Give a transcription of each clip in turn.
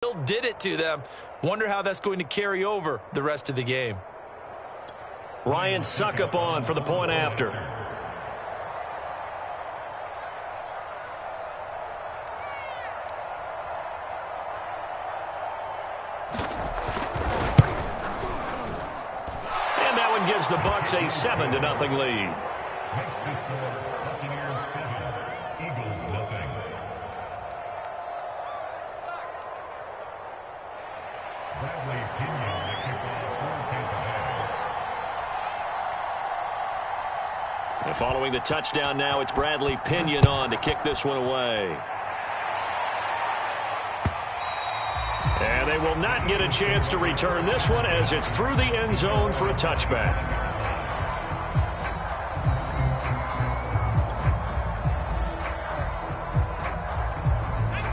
still did it to them. Wonder how that's going to carry over the rest of the game. Ryan Suckup on for the point after. And that one gives the Bucs a 7-0 lead. And following the touchdown now, it's Bradley Pinion on to kick this one away. And they will not get a chance to return this one as it's through the end zone for a touchback.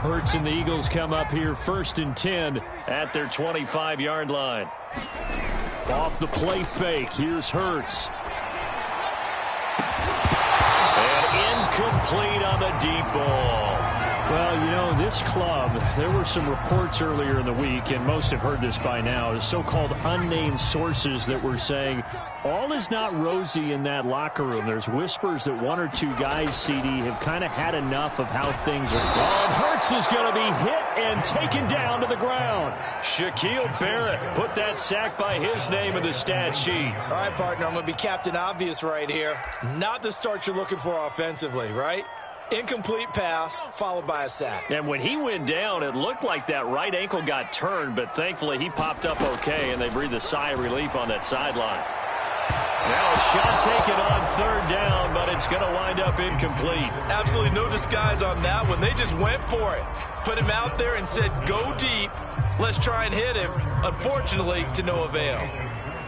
Hurts and the Eagles come up here 1st and 10 at their 25-yard line. Off the play fake, here's Hurts. Complete on the deep ball. Well, you know, this club, there were some reports earlier in the week, and most have heard this by now, the so-called unnamed sources that were saying all is not rosy in that locker room. There's whispers that one or two guys, CD, have kind of had enough of how things are going. Hurts is going to be hit and taken down to the ground. Shaquille Barrett put that sack by his name in the stat sheet. All right, partner, I'm going to be Captain Obvious right here. Not the start you're looking for offensively, right? Incomplete pass, followed by a sack. And when he went down, it looked like that right ankle got turned, but thankfully he popped up okay, and they breathed a sigh of relief on that sideline. Now a shot taken on 3rd down, but it's going to wind up incomplete. Absolutely no disguise on that one. They just went for it. Put him out there and said, go deep. Let's try and hit him. Unfortunately, to no avail.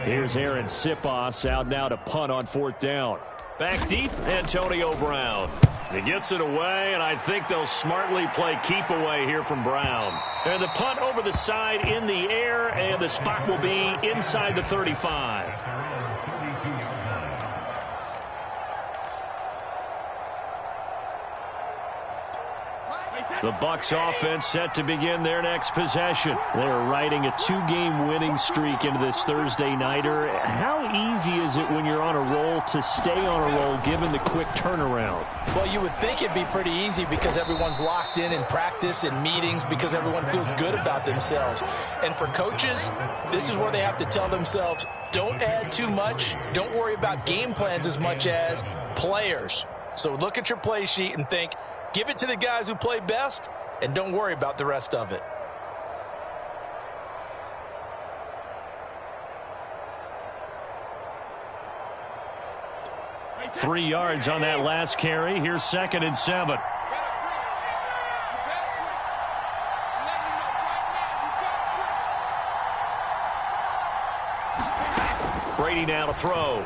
Here's Aaron Sipos out now to punt on 4th down. Back deep, Antonio Brown. He gets it away, and I think they'll smartly play keep away here from Brown. And the punt over the side in the air, and the spot will be inside the 35. The Bucs offense set to begin their next possession. They're riding a 2-game winning streak into this Thursday nighter. How easy is it when you're on a roll to stay on a roll given the quick turnaround? Well, you would think it'd be pretty easy because everyone's locked in practice and meetings because everyone feels good about themselves. And for coaches, this is where they have to tell themselves, don't add too much. Don't worry about game plans as much as players. So look at your play sheet and think, give it to the guys who play best, and don't worry about the rest of it. Three yards on that last carry. Here's 2nd and 7. Brady now to throw.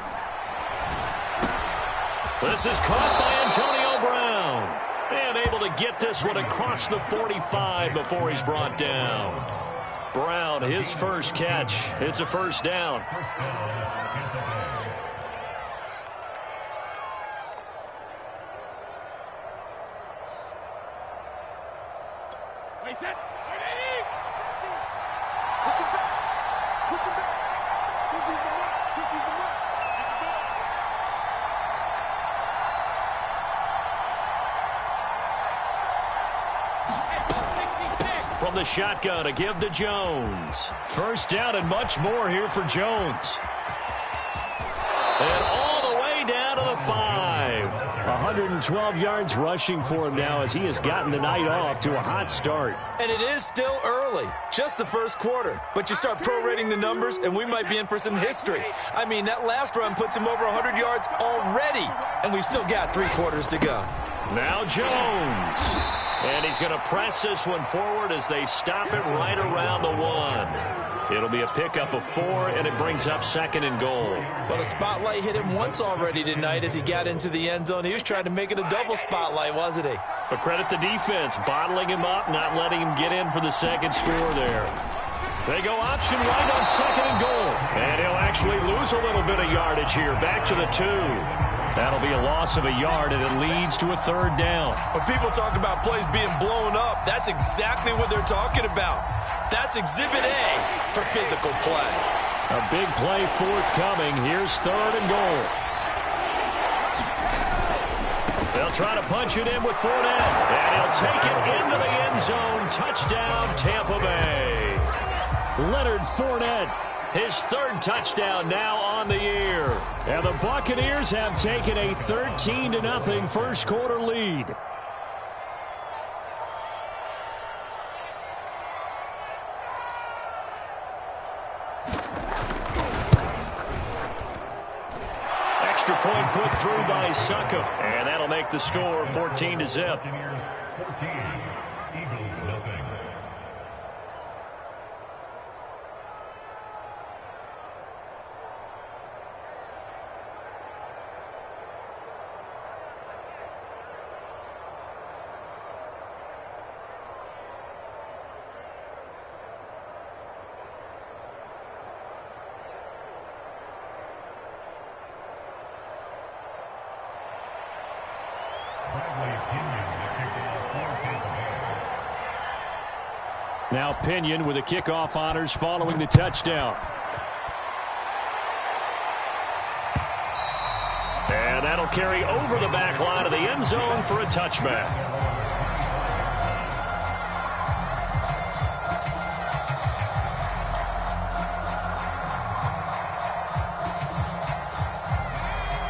This is caught by Antonio Brown. And able to get this one across the 45 before he's brought down. Brown, his first catch. It's a 1st down. From the shotgun to give to Jones. 1st down and much more here for Jones. And all the way down to the 5. 112 yards rushing for him now as he has gotten the night off to a hot start. And it is still early, just the 1st quarter. But you start prorating the numbers, and we might be in for some history. I mean, that last run puts him over 100 yards already, and we've still got 3 quarters to go. Now Jones. And he's going to press this one forward as they stop it right around the 1. It'll be a pickup of 4, and it brings up 2nd and goal. Well, the spotlight hit him once already tonight as he got into the end zone. He was trying to make it a double spotlight, wasn't he? But credit the defense, bottling him up, not letting him get in for the 2nd score there. They go option right on 2nd and goal. And he'll actually lose a little bit of yardage here, back to the 2. That'll be a loss of a yard, and it leads to a third down. When people talk about plays being blown up, that's exactly what they're talking about. That's Exhibit A for physical play. A big play forthcoming. Here's third and goal. They'll try to punch it in with Fournette, and he'll take it into the end zone. Touchdown, Tampa Bay. Leonard Fournette, his third touchdown now on the year. And the Buccaneers have taken a 13-0 first quarter lead. Extra point put through by Succop, and that'll make the score 14-0. Now Pinion with the kickoff honors following the touchdown. And that'll carry over the back line of the end zone for a touchback.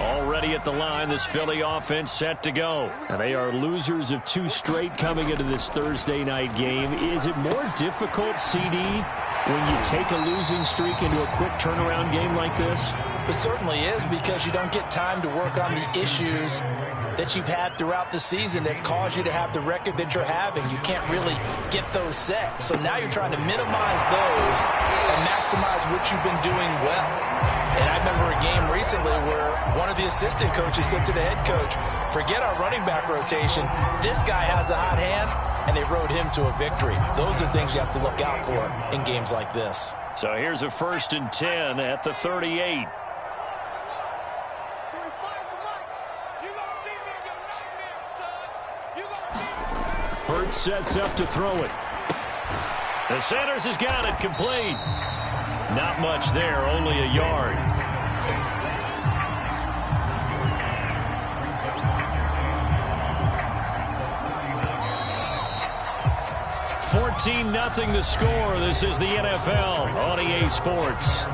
Already at the line, this Philly offense set to go. And they are losers of 2 straight coming into this Thursday night game. Is it more difficult, CD, when you take a losing streak into a quick turnaround game like this? It certainly is, because you don't get time to work on the issues that you've had throughout the season that have caused you to have the record that you're having. You can't really get those set. So now you're trying to minimize those and maximize what you've been doing well. And I remember a game recently where one of the assistant coaches said to the head coach, forget our running back rotation. This guy has a hot hand, and they rode him to a victory. Those are things you have to look out for in games like this. So here's a 1st and 10 at the 38. Hurts sets up to throw it. The Sanders has got it complete. Not much there, only a yard. $14-0 the score. This is the NFL on EA Sports.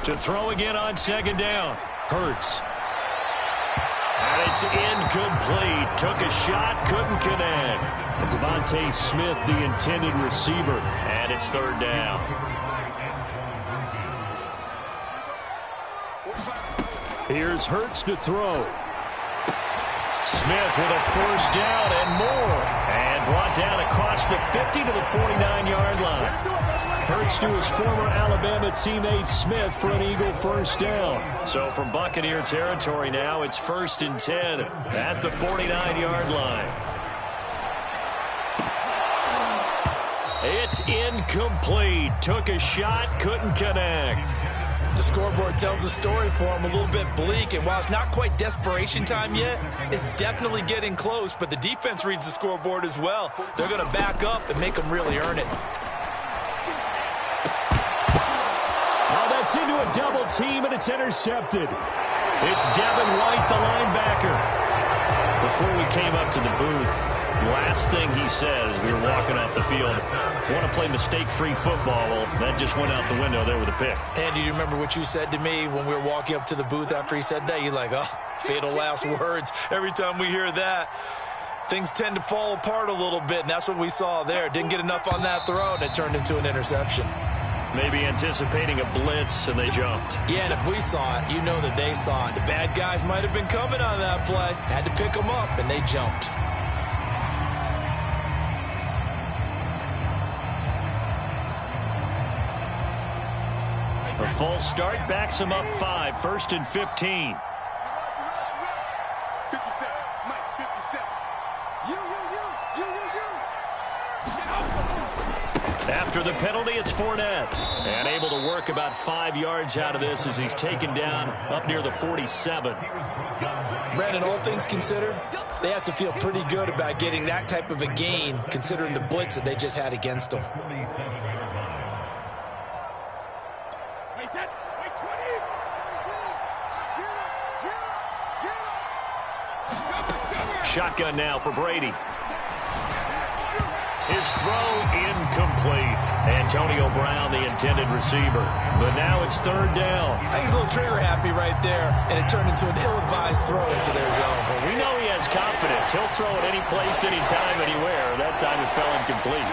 To throw again on 2nd down. Hurts. And it's incomplete. Took a shot, couldn't connect. And Devontae Smith, the intended receiver. And it's 3rd down. Here's Hurts to throw. Smith with a 1st down and more. And brought down across the 50 to the 49-yard line. Hurts to his former Alabama teammate Smith for an Eagle 1st down. So from Buccaneer territory now, it's 1st and 10 at the 49-yard line. It's incomplete. Took a shot, couldn't connect. The scoreboard tells a story for him, a little bit bleak, and while it's not quite desperation time yet, it's definitely getting close, but the defense reads the scoreboard as well. They're going to back up and make them really earn it. It's into a double team, and it's intercepted. It's Devin White, the linebacker. Before we came up to the booth, last thing he said as we were walking off the field, want to play mistake-free football. Well, that just went out the window there with a pick. Andy, do you remember what you said to me when we were walking up to the booth after he said that? You're like, oh, fatal last words. Every time we hear that, things tend to fall apart a little bit, and that's what we saw there. Didn't get enough on that throw, and it turned into an interception. Maybe anticipating a blitz, and they jumped. Yeah, and if we saw it, you know that they saw it. The bad guys might have been coming on that play. Had to pick them up, and they jumped. A false start backs him up 5, 1st and 15. 57, Mike, 57. You. After the penalty, it's Fournette. And able to work about 5 yards out of this as he's taken down up near the 47. Brandon, all things considered, they have to feel pretty good about getting that type of a gain considering the blitz that they just had against them. Shotgun now for Brady. His throw incomplete. Antonio Brown, the intended receiver. But now it's third down. I think he's a little trigger happy right there, and it turned into an ill-advised throw into their zone. Well, we know he has confidence. He'll throw it any place, anytime, anywhere. That time it fell incomplete.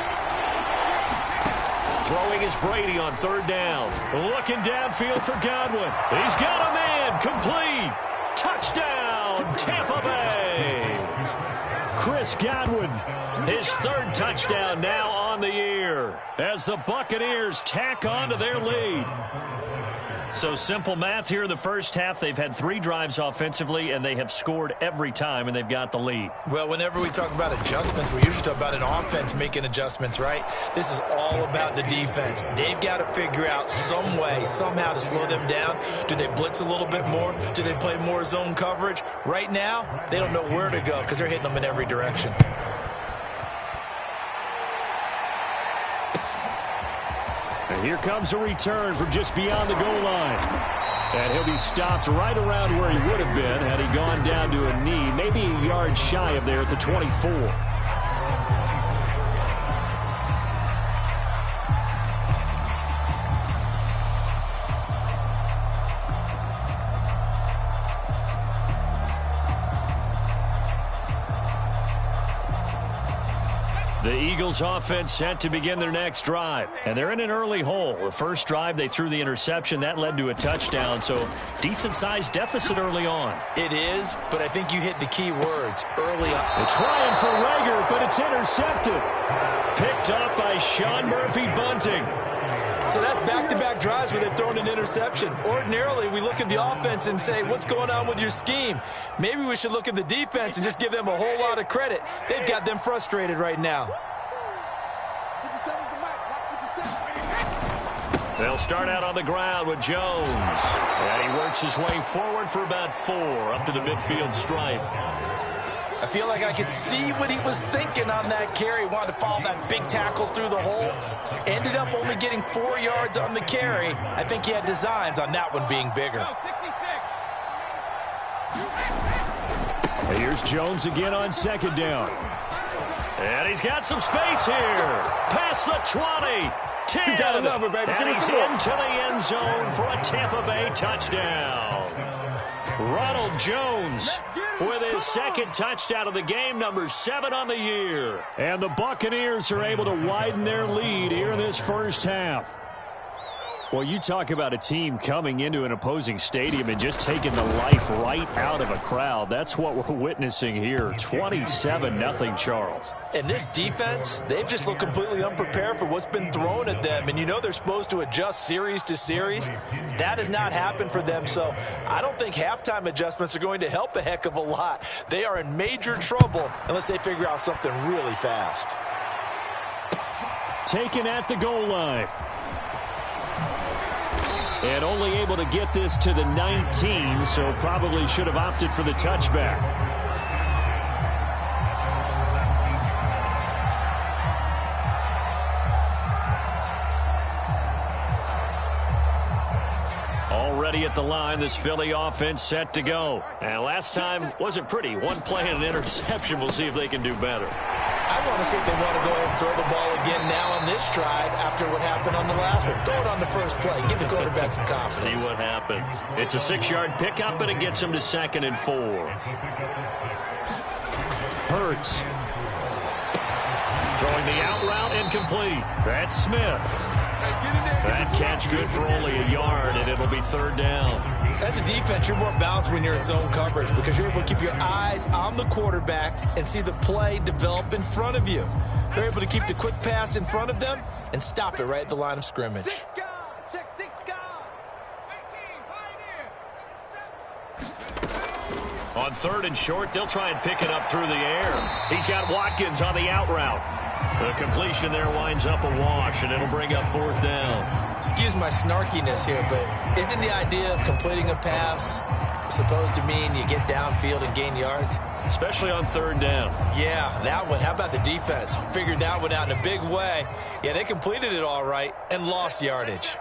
Throwing is Brady on third down. Looking downfield for Godwin. He's got a man. Complete. Touchdown, Tampa Bay. Chris Godwin. His third touchdown now on the year as the Buccaneers tack on to their lead. So simple math here in the first half. They've had 3 drives offensively, and they have scored every time, and they've got the lead. Well, whenever we talk about adjustments, we usually talk about an offense making adjustments, right? This is all about the defense. They've got to figure out some way, somehow to slow them down. Do they blitz a little bit more? Do they play more zone coverage? Right now, they don't know where to go because they're hitting them in every direction. And here comes a return from just beyond the goal line. And he'll be stopped right around where he would have been had he gone down to a knee, maybe a yard shy of there at the 24. The Eagles offense set to begin their next drive. And they're in an early hole. The first drive, they threw the interception. That led to a touchdown. So decent-sized deficit early on. It is, but I think you hit the key words early on. They're trying for Reagor, but it's intercepted. Picked up by Sean Murphy-Bunting. So that's back-to-back drives where they've thrown an interception. Ordinarily, we look at the offense and say, what's going on with your scheme? Maybe we should look at the defense and just give them a whole lot of credit. They've got them frustrated right now. They'll start out on the ground with Jones. And he works his way forward for about 4 up to the midfield stripe. I feel like I could see what he was thinking on that carry. Wanted to follow that big tackle through the hole. Ended up only getting 4 yards on the carry. I think he had designs on that one being bigger. Here's Jones again on second down. And he's got some space here. Past the 20. 10. Got a number, baby. And he's into the end zone for a Tampa Bay touchdown. Ronald Jones with his second touchdown of the game, number 7 on the year. And the Buccaneers are able to widen their lead here in this first half. Well, you talk about a team coming into an opposing stadium and just taking the life right out of a crowd. That's what we're witnessing here. 27-0, Charles. And this defense, they've just looked completely unprepared for what's been thrown at them. And you know they're supposed to adjust series to series. That has not happened for them. So I don't think halftime adjustments are going to help a heck of a lot. They are in major trouble unless they figure out something really fast. Taken at the goal line. And only able to get this to the 19, so probably should have opted for the touchback. Already at the line, this Philly offense set to go. And last time wasn't pretty. One play and an interception. We'll see if they can do better. I want to see if they want to go ahead and throw the ball again now on this drive after what happened on the last one. Throw it on the first play. Give the quarterback some confidence. See what happens. It's a 6-yard pickup, and it gets them to 2nd and 4. Hurts. Throwing the out route incomplete. That's Smith. That catch good for only a yard, and it'll be 3rd down. As a defense, you're more balanced when you're in zone coverage because you're able to keep your eyes on the quarterback and see the play develop in front of you. They're able to keep the quick pass in front of them and stop it right at the line of scrimmage. On 3rd and short, they'll try and pick it up through the air. He's got Watkins on the out route. The completion there winds up a wash, and it'll bring up 4th down. Excuse my snarkiness here, but isn't the idea of completing a pass supposed to mean you get downfield and gain yards? Especially on 3rd down. Yeah, that one. How about the defense? Figured that one out in a big way. Yeah, they completed it all right and lost yardage.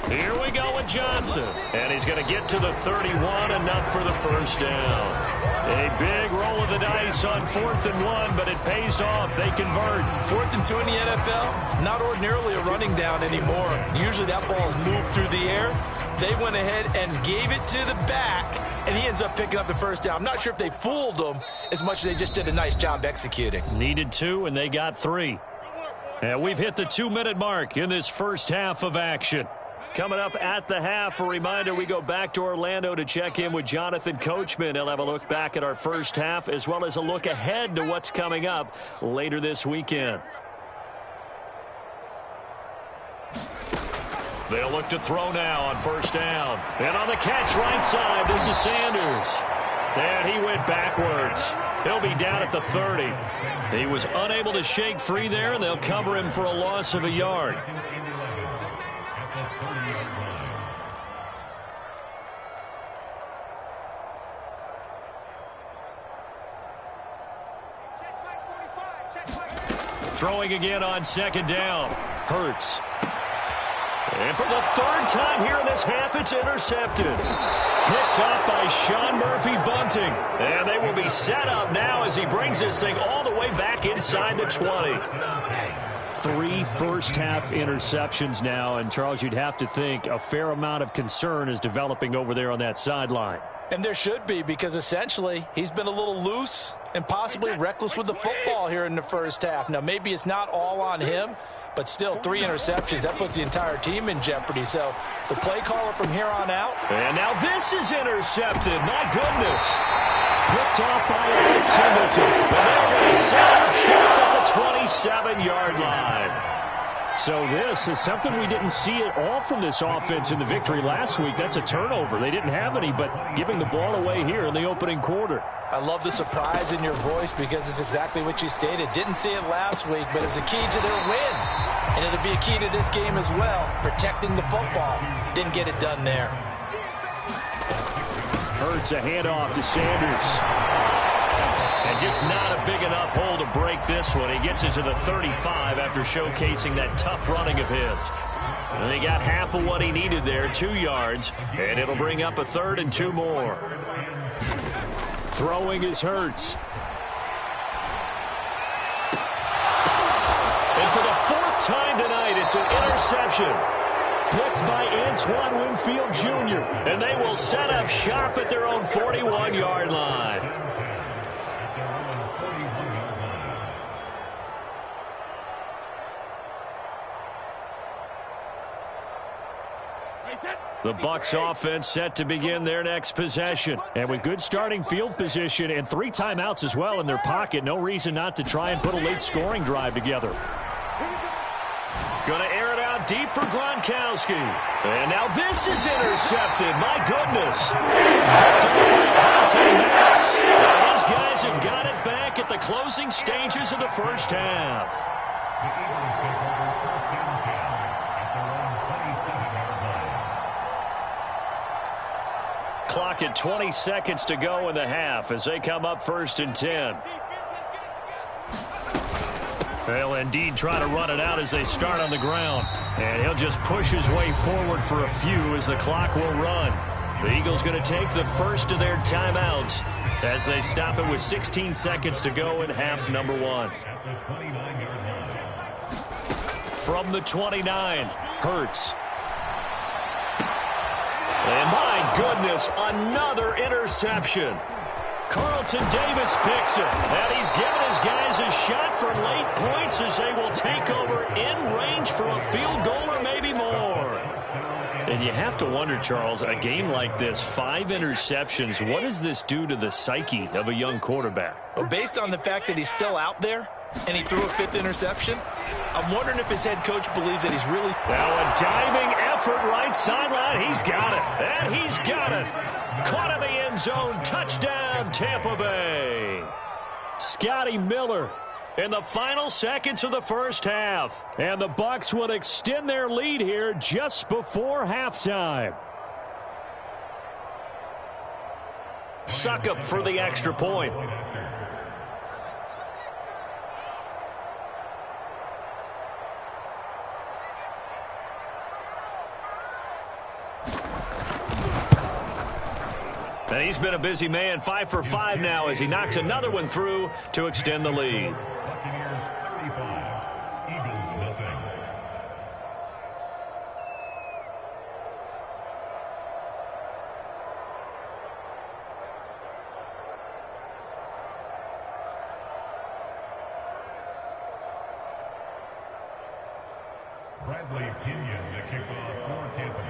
Here we go with Johnson. And he's going to get to the 31, enough for the 1st down. A big roll of the dice on 4th and 1, but it pays off. They convert. 4th and 2 in the NFL, not ordinarily a running down anymore. Usually that ball's moved through the air. They went ahead and gave it to the back, and he ends up picking up the 1st down. I'm not sure if they fooled him as much as they just did a nice job executing. Needed 2, and they got 3. And we've hit the 2-minute mark in this first half of action. Coming up at the half, a reminder, we go back to Orlando to check in with Jonathan Coachman. He'll have a look back at our first half as well as a look ahead to what's coming up later this weekend. They'll look to throw now on 1st down. And on the catch right side, this is Sanders. And he went backwards. He'll be down at the 30. He was unable to shake free there, and they'll cover him for a loss of a yard. Throwing again on 2nd down. Hurts. And for the 3rd time here in this half, it's intercepted. Picked up by Sean Murphy-Bunting. And they will be set up now as he brings this thing all the way back inside the 20. 3 first-half interceptions now, and Charles, you'd have to think a fair amount of concern is developing over there on that sideline. And there should be, because essentially he's been a little loose and possibly reckless with the football here in the first half. Now, maybe it's not all on him, but still 3 interceptions. That puts the entire team in jeopardy. So the play caller from here on out. And now this is intercepted. My goodness. Picked off by Alex Singleton. But they're going to set up short at the 27-yard line. So this is something we didn't see at all from this offense in the victory last week. That's a turnover. They didn't have any, but giving the ball away here in the opening quarter. I love the surprise in your voice because it's exactly what you stated. Didn't see it last week, but it's a key to their win. And it'll be a key to this game as well, protecting the football. Didn't get it done there. Hurts a handoff to Sanders. And just not a big enough hole to break this one. He gets it to the 35 after showcasing that tough running of his. And he got half of what he needed there, 2 yards. And it'll bring up a 3rd and 2 more. Throwing is Hurts. And for the 4th time tonight, it's an interception. Picked by Antoine Winfield Jr. And they will set up shop at their own 41-yard line. The Bucs offense set to begin their next possession. And with good starting field position and 3 timeouts as well in their pocket, no reason not to try and put a late scoring drive together. Going to air it out deep for Gronkowski. And now this is intercepted. My goodness. These guys have got it back at the closing stages of the first half. Clock at 20 seconds to go in the half as they come up 1st and 10. They'll indeed try to run it out as they start on the ground. And he'll just push his way forward for a few as the clock will run. The Eagles going to take the first of their timeouts as they stop it with 16 seconds to go in half number 1. From the 29, Hurts. And my goodness, another interception. Carlton Davis picks it. And he's given his guys a shot for late points as they will take over in range for a field goal or maybe more. And you have to wonder, Charles, a game like this, 5 interceptions, what does this do to the psyche of a young quarterback? Well, based on the fact that he's still out there and he threw a 5th interception, I'm wondering if his head coach believes that he's really... Now a diving effort right sideline. He's got it. And he's got it. Caught in the end zone. Touchdown, Tampa Bay. Scotty Miller in the final seconds of the first half. And the Bucs will extend their lead here just before halftime. Succop for the extra point. And he's been a busy man, 5 for 5 now as he knocks another one through to extend the lead.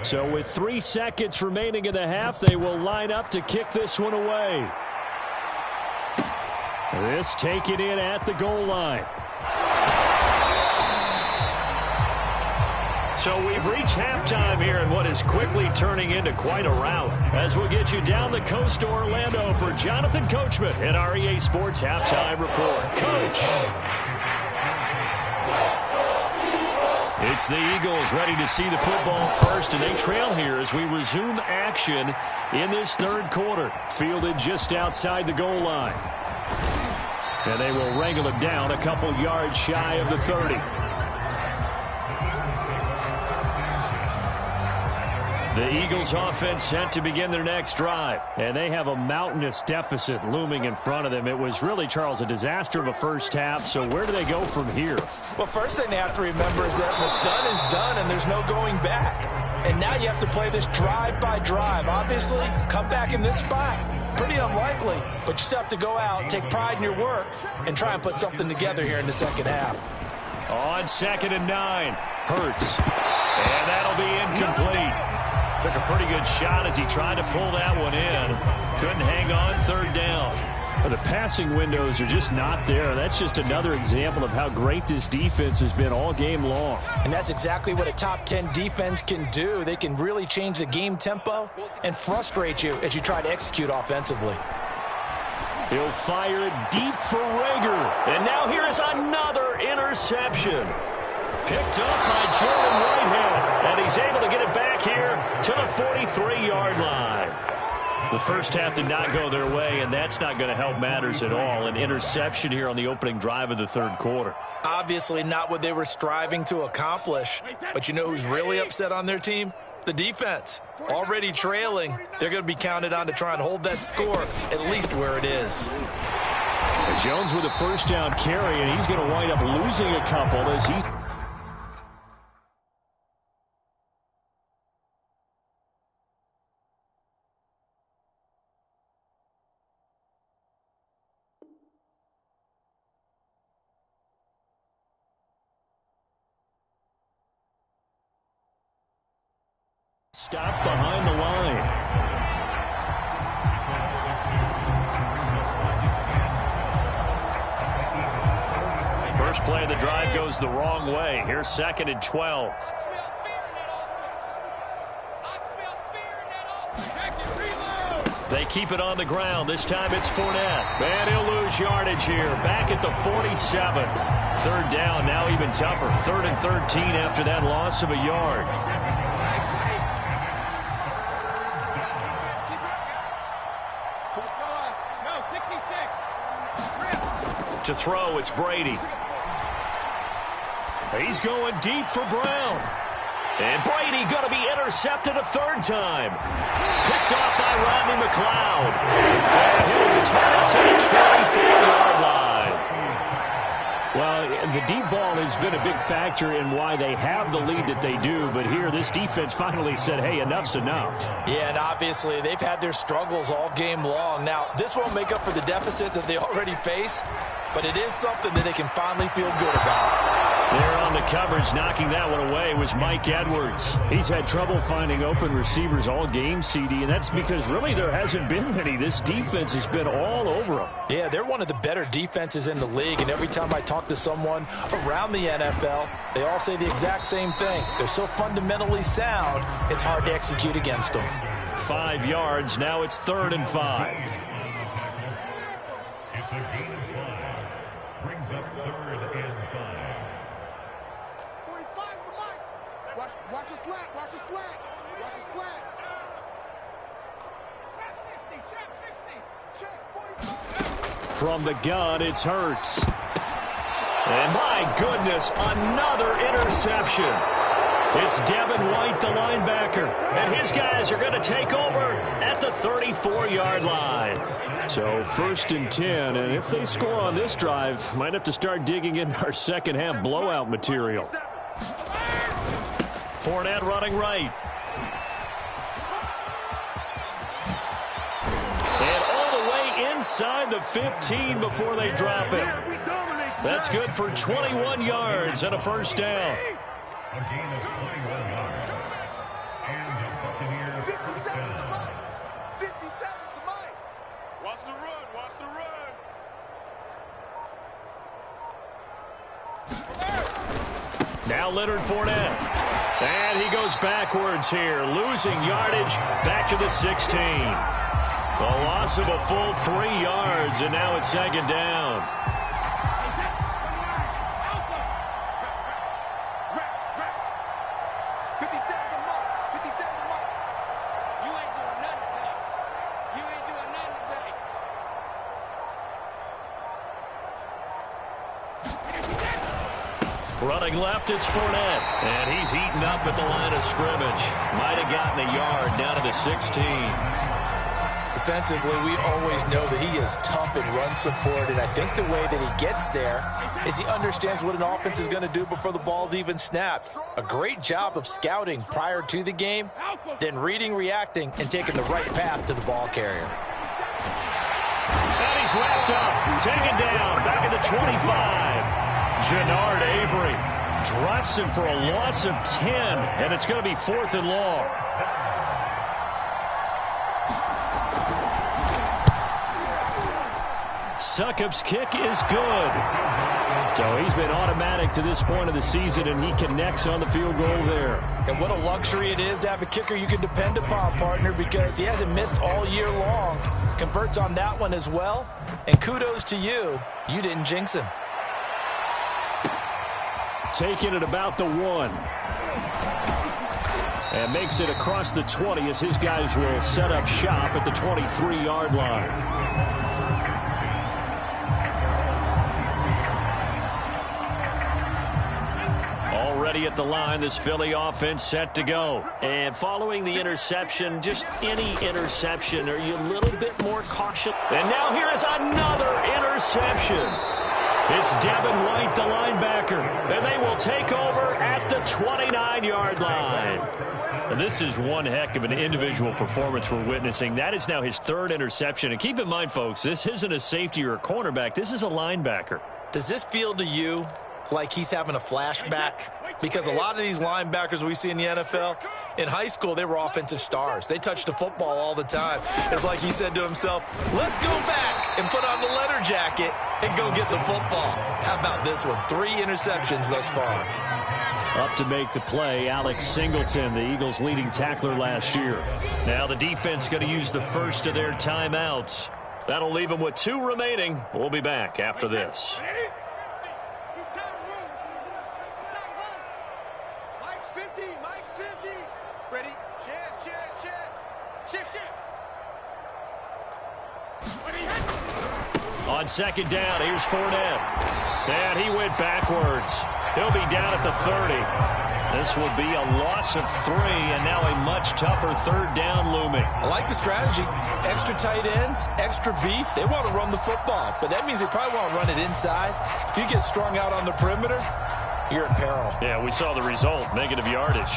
So with 3 seconds remaining in the half, they will line up to kick this one away. This taken in at the goal line. So we've reached halftime here in what is quickly turning into quite a rout. As we'll get you down the coast to Orlando for Jonathan Coachman at our EA Sports Halftime Report. Coach. It's the Eagles ready to see the football first, and they trail here as we resume action in this third quarter. Fielded just outside the goal line. And they will wrangle him down a couple yards shy of the 30. The Eagles offense set to begin their next drive. And they have a mountainous deficit looming in front of them. It was really, Charles, a disaster of a first half. So where do they go from here? Well, first thing they have to remember is that what's done is done and there's no going back. And now you have to play this drive by drive. Obviously, come back in this spot. Pretty unlikely, but you still have to go out, take pride in your work, and try and put something together here in the second half. On 2nd and 9, Hurts. And that'll be incomplete. Took a pretty good shot as he tried to pull that one in. Couldn't hang on 3rd down. Well, the passing windows are just not there. That's just another example of how great this defense has been all game long. And that's exactly what a top 10 defense can do. They can really change the game tempo and frustrate you as you try to execute offensively. He'll fire it deep for Rager. And now here is another interception. Picked up by Jordan Whitehead. And he's able to get it back here to the 43-yard line. The first half did not go their way, and that's not going to help matters at all. An interception here on the opening drive of the third quarter. Obviously not what they were striving to accomplish. But you know who's really upset on their team? The defense. Already trailing. They're going to be counted on to try and hold that score at least where it is. Jones with a first down carry, and he's going to wind up losing a couple as he... Stop behind the line. First play of the drive goes the wrong way. Here's 2nd and 12. They keep it on the ground. This time it's Fournette. And he'll lose yardage here. Back at the 47. 3rd down, now even tougher. 3rd and 13 after that loss of a yard. To throw, it's Brady. He's going deep for Brown. And Brady going to be intercepted a 3rd time. Picked off by Rodney McLeod. And he'll return it to the 24-yard line. Well, the deep ball has been a big factor in why they have the lead that they do. But here, this defense finally said, hey, enough's enough. Yeah, and obviously they've had their struggles all game long. Now, this won't make up for the deficit that they already face, but it is something that they can finally feel good about. There on the coverage, knocking that one away, was Mike Edwards. He's had trouble finding open receivers all game, CD, and that's because really there hasn't been many. This defense has been all over them. Yeah, they're one of the better defenses in the league, and every time I talk to someone around the NFL, they all say the exact same thing. They're so fundamentally sound, it's hard to execute against them. 5 yards, now it's 3rd and 5. up 3rd and 5. 45's the mic. Watch a slant. Watch a slant. Watch a slant. Trap 60. Trap 60. Check 45. From the gun, it's Hurts. And my goodness, another interception. It's Devin White, the linebacker, and his guys are going to take over at the 34-yard line. So 1st and 10, and if they score on this drive, might have to start digging in our second-half blowout material. Fournette running right. And all the way inside the 15 before they drop it. That's good for 21 yards and a first down. A gain of 21 yards. And the Buccaneers first down. 57's the mic. Watch the run. Watch the run. Now Leonard Fournette. And he goes backwards here, losing yardage back to the 16. A loss of a full 3 yards, and now it's 2nd down. Running left, it's Fournette. And he's eaten up at the line of scrimmage. Might have gotten a yard down to the 16. Defensively, we always know that he is tough in run support, and I think the way that he gets there is he understands what an offense is going to do before the ball's even snapped. A great job of scouting prior to the game, then reading, reacting, and taking the right path to the ball carrier. And he's wrapped up, taken down, back at the 25. Jannard Avery drops him for a loss of 10, and it's going to be 4th and long. Succop's kick is good. So he's been automatic to this point of the season, and he connects on the field goal there. And what a luxury it is to have a kicker you can depend upon, partner, because he hasn't missed all year long. Converts on that one as well. And kudos to you. You didn't jinx him. Taking it about the 1. And makes it across the 20 as his guys will set up shop at the 23-yard line. Already at the line, this Philly offense set to go. And following the interception, just any interception, are you a little bit more cautious? And now here is another interception. It's Devin White, the linebacker, and they will take over at the 29-yard line. And this is one heck of an individual performance we're witnessing. That is now his 3rd interception. And keep in mind, folks, this isn't a safety or a cornerback. This is a linebacker. Does this feel to you like he's having a flashback? Because a lot of these linebackers we see in the NFL, in high school, they were offensive stars. They touched the football all the time. It's like he said to himself, let's go back and put on the letter jacket and go get the football. How about this one? 3 interceptions thus far. Up to make the play, Alex Singleton, the Eagles' leading tackler last year. Now the defense going to use the first of their timeouts. That'll leave them with 2 remaining. We'll be back after this. Mike's 50. Mike's 50. Ready? Shift. On 2nd down, here's Fournette. And he went backwards. He'll be down at the 30. This will be a loss of 3, and now a much tougher 3rd down looming. I like the strategy. Extra tight ends, extra beef. They want to run the football, but that means they probably want to run it inside. If you get strung out on the perimeter, you're in peril. Yeah, we saw the result, negative yardage.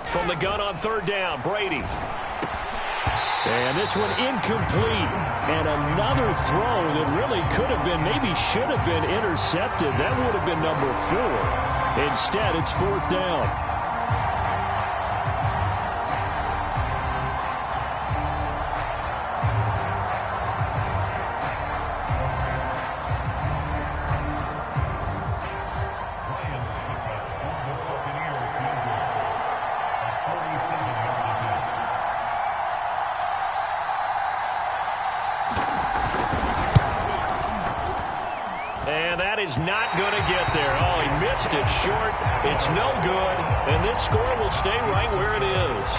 From the gun on 3rd down, Brady. And this one incomplete. And another throw that really could have been, maybe should have been intercepted. That would have been number 4. Instead, it's 4th down. is not going to get there. Oh, he missed it short. It's no good, and this score will stay right where it is.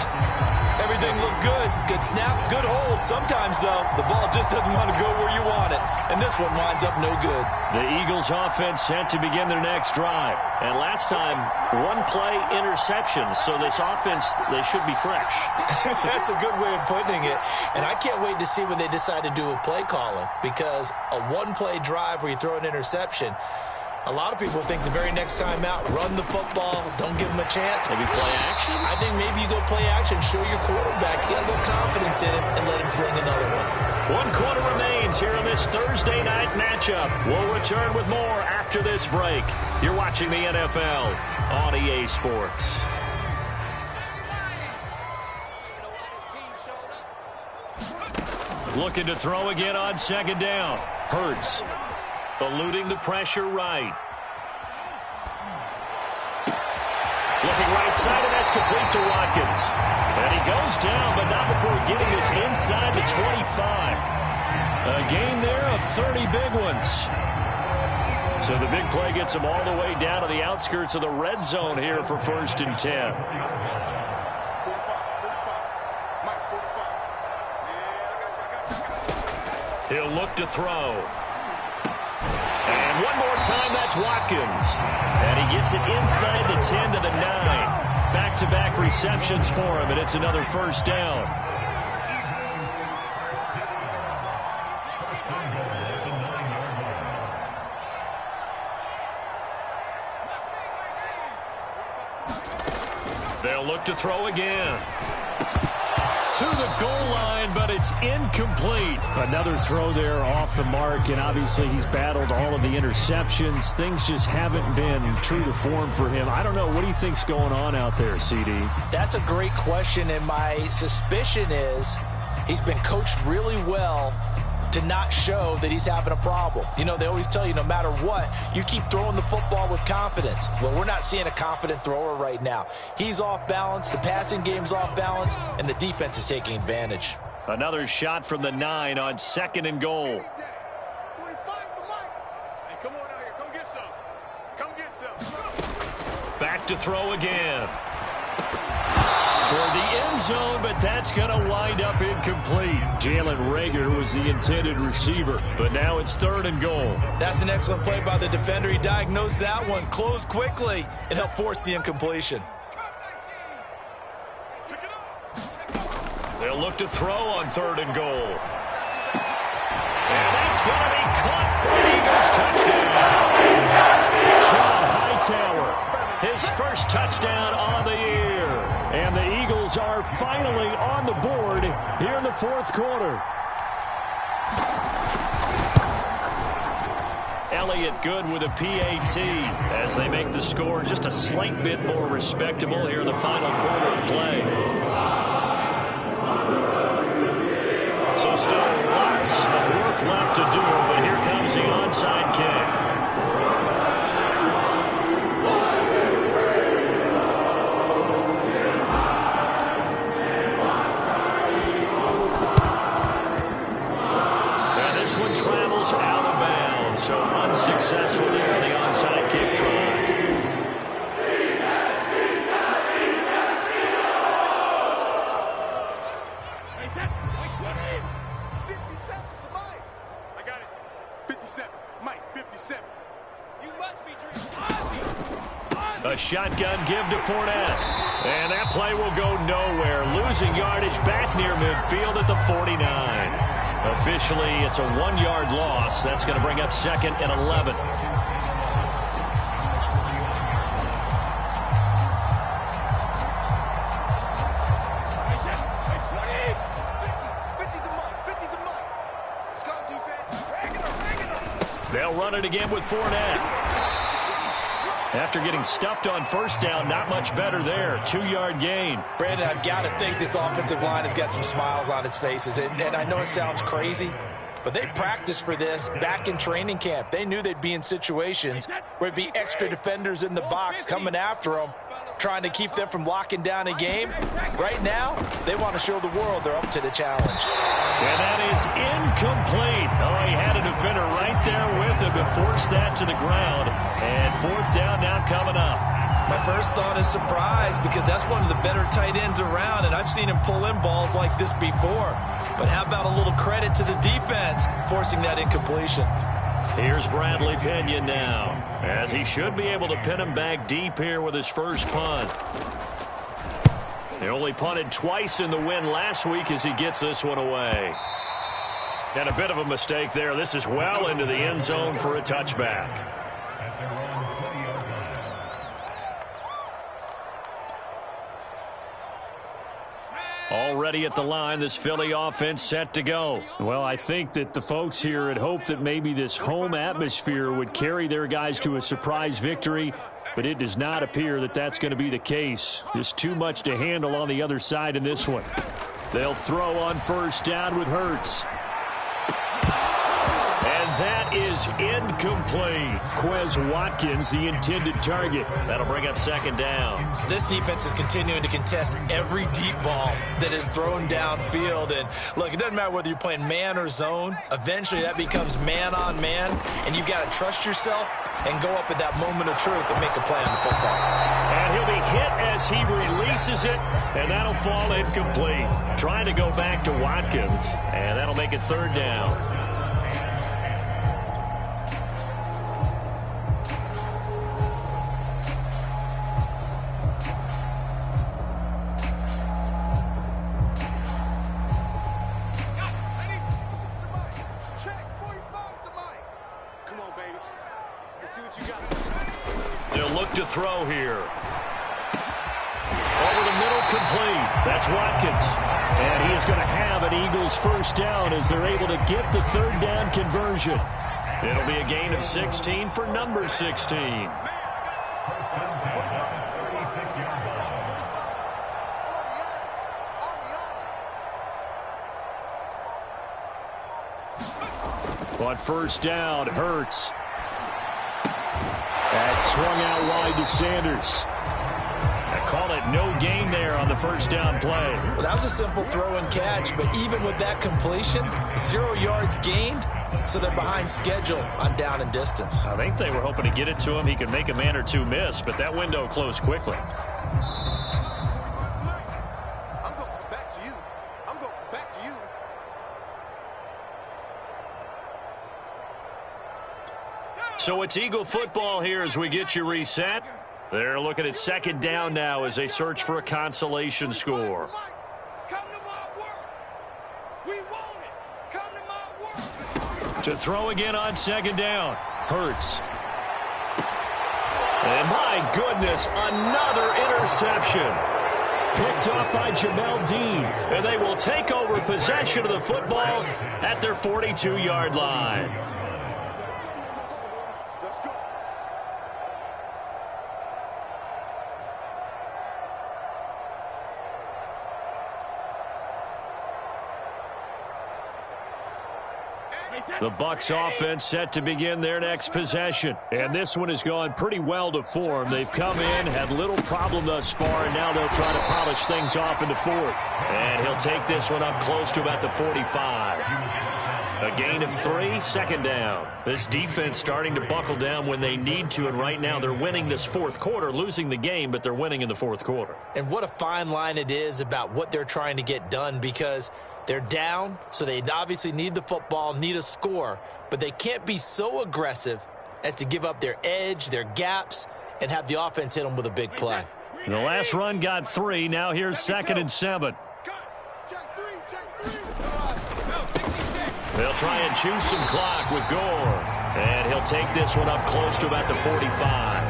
Everything looked good. Good snap, good hold. Sometimes, though, the ball just doesn't want to go where you want it. And this one winds up no good. The Eagles offense set to begin their next drive. And last time, one-play interception. So this offense, they should be fresh. That's a good way of putting it. And I can't wait to see what they decide to do with play calling. Because a one-play drive where you throw an interception, a lot of people think the very next time out, run the football, don't give them a chance. Maybe play action? I think maybe you go play action, show your quarterback, get a little confidence in him, and let him fling another one. 1 quarter remains here in this Thursday night matchup. We'll return with more after this break. You're watching the NFL on EA Sports. Looking to throw again on second down. Hurts. Eluding the pressure right. Looking right side, and that's complete to Watkins. And he goes down, but not before getting this inside the 25. A gain there of 30 big ones. So the big play gets him all the way down to the outskirts of the red zone here for 1st and 10. He'll look to throw. And one more time, that's Watkins. And he gets it inside the 10 to the 9. Back-to-back receptions for him, and it's another 1st down. They'll look to throw again. To the goal line, but it's incomplete. Another throw there off the mark, and obviously he's battled all of the interceptions. Things just haven't been true to form for him. I don't know. What do you think's going on out there, CD? That's a great question, and my suspicion is he's been coached really well to not show that he's having a problem. You know, they always tell you no matter what, you keep throwing the football with confidence. Well, we're not seeing a confident thrower right now. He's off balance, the passing game's off balance, and the defense is taking advantage. Another shot from the 9 on 2nd and goal. 45's the mic. Hey, come on out here. Come get some. Come get some. Back to throw again. Toward the end zone, but that's going to wind up incomplete. Jalen Reagor was the intended receiver, but now it's 3rd and goal. That's an excellent play by the defender. He diagnosed that one, closed quickly, and helped force the incompletion. They'll look to throw on 3rd and goal. And that's going to be caught for the Eagles touchdown. John Hightower, his first touchdown on the year. And the Eagles are finally on the board here in the 4th quarter. Elliott good with a PAT as they make the score just a slight bit more respectable here in the final quarter of play. So still lots of work left to do, but here comes the onside kick. One travels out of bounds, so unsuccessful there on the onside kick try. I got it. 57. Mike, 57. You must be drinking. A shotgun give to Fournette. And that play will go nowhere. Losing yardage back near midfield at the 49. Officially, it's a 1-yard loss. That's going to bring up 2nd and 11. They'll run it again with Fournette. After getting stuffed on 1st down, not much better there. 2-yard gain. Brandon, I've got to think this offensive line has got some smiles on its faces. And I know it sounds crazy, but they practiced for this back in training camp. They knew they'd be in situations where it'd be extra defenders in the box coming after them. trying to keep them from locking down a game. Right now, they want to show the world they're up to the challenge. And that is incomplete. Oh, he had a defender right there with him to force that to the ground. And fourth down now coming up. My first thought is surprise, because that's one of the better tight ends around, and I've seen him pull in balls like this before. But how about a little credit to the defense forcing that incompletion? Here's Bradley Pinion now, as he should be able to pin him back deep here with his first punt. He only punted twice in the win last week as he gets this one away. And a bit of a mistake there. This is well into the end zone for a touchback. Already at the line, this Philly offense set to go. Well, I think that the folks here had hoped that maybe this home atmosphere would carry their guys to a surprise victory, but it does not appear that that's going to be the case. There's too much to handle on the other side in this one. They'll throw on first down with Hurts. And that is incomplete. Quez Watkins, the intended target. That'll bring up second down. This defense is continuing to contest every deep ball that is thrown downfield. And look, it doesn't matter whether you're playing man or zone. Eventually that becomes man on man, and you've got to trust yourself and go up at that moment of truth and make a play on the football. And he'll be hit as he releases it, and that'll fall incomplete. Trying to go back to Watkins, and that'll make it third down. They'll look to throw here. Over the middle, complete. That's Watkins. And he is going to have an Eagles first down as they're able to get the third down conversion. It'll be a gain of 16 for number 16. On first down, Hurts. That's swung out wide to Sanders. I call it no gain there on the first down play. Well, that was a simple throw and catch, but even with that completion, 0 yards gained, so they're behind schedule on down and distance. I think they were hoping to get it to him. He could make a man or two miss, but that window closed quickly. I'm going to come back to you. I'm going to come back to you. So it's Eagle football here as we get you reset. They're looking at second down now as they search for a consolation score. Come to my work. We want it. Come to my work. To throw again on second down. Hurts. And my goodness, another interception. Picked off by Jamel Dean. And they will take over possession of the football at their 42-yard line. Let's go. The Bucs offense set to begin their next possession. And this one has gone pretty well to form. They've come in, had little problem thus far, and now they'll try to polish things off in the fourth. And he'll take this one up close to about the 45. A gain of 3, second down. This defense starting to buckle down when they need to, and right now they're winning this fourth quarter, losing the game, but they're winning in the fourth quarter. And what a fine line it is about what they're trying to get done, because they're down, so they obviously need the football, need a score, but they can't be so aggressive as to give up their edge, their gaps, and have the offense hit them with a big play. And the last run got 3. Now here's 2nd and 7. Check three. They'll try and choose some clock with Gore. And he'll take this one up close to about the 45.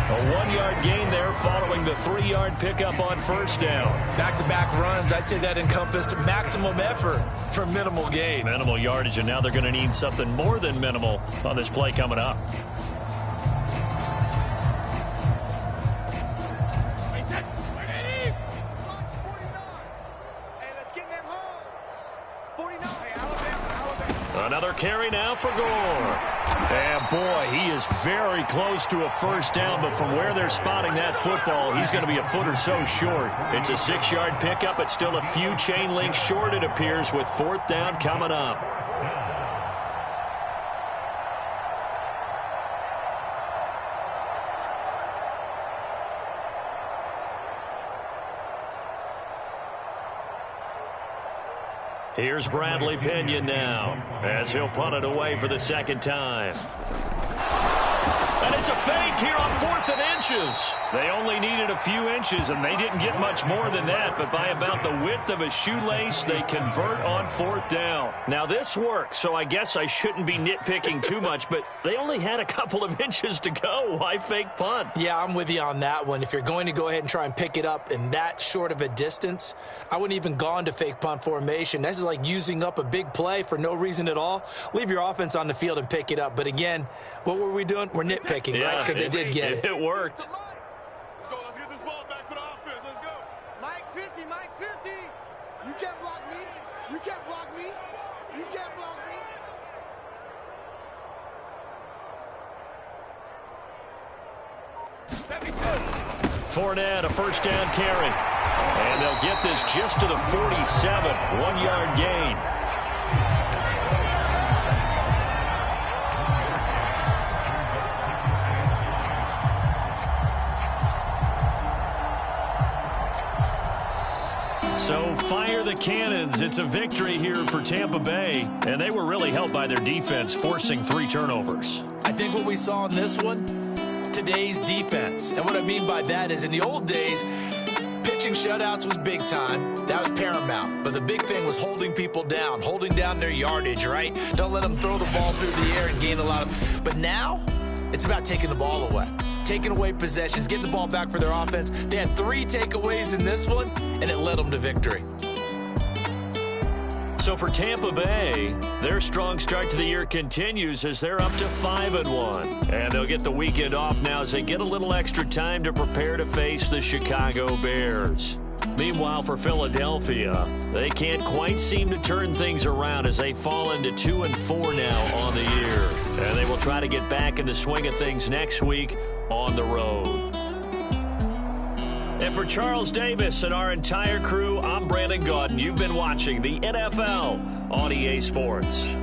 A 1-yard gain there following the 3-yard pickup on first down. Back-to-back runs, I'd say that encompassed maximum effort for minimal gain. Minimal yardage, and now they're going to need something more than minimal on this play coming up. Another carry now for Gore. And boy, he is very close to a first down, but from where they're spotting that football, he's going to be a foot or so short. It's a 6-yard pickup. It's still a few chain links short, it appears, with 4th down coming up. Here's Bradley Pinion now, as he'll punt it away for the 2nd time. And it's a fake here on 4th and inches. They only needed a few inches, and they didn't get much more than that. But by about the width of a shoelace, they convert on 4th down. Now, this works, so I guess I shouldn't be nitpicking too much. But they only had a couple of inches to go. Why fake punt? Yeah, I'm with you on that one. If you're going to go ahead and try and pick it up in that short of a distance, I wouldn't even gone to fake punt formation. This is like using up a big play for no reason at all. Leave your offense on the field and pick it up. But again, what were we doing? We're nitpicking, right? Because they did get it. It worked. Let's go. Let's get this ball back for the offense. Let's go. Mike 50, Mike 50. You can't block me. You can't block me. You can't block me. Fournette, a first down carry. And they'll get this just to the 47. 1-yard gain. So fire the cannons. It's a victory here for Tampa Bay. And they were really helped by their defense, forcing 3 turnovers. I think what we saw in this one, today's defense. And what I mean by that is in the old days, pitching shutouts was big time. That was paramount. But the big thing was holding people down, holding down their yardage, right? Don't let them throw the ball through the air and gain a lot of... But now, it's about taking the ball away. Taking away possessions, getting the ball back for their offense. They had 3 takeaways in this one, and it led them to victory. So for Tampa Bay, their strong start to the year continues as they're up to 5-1. And they'll get the weekend off now as they get a little extra time to prepare to face the Chicago Bears. Meanwhile, for Philadelphia, they can't quite seem to turn things around as they fall into 2-4 now on the year. And they will try to get back in the swing of things next week on the road. And for Charles Davis and our entire crew, I'm Brandon Gaudin. You've been watching the NFL on EA Sports.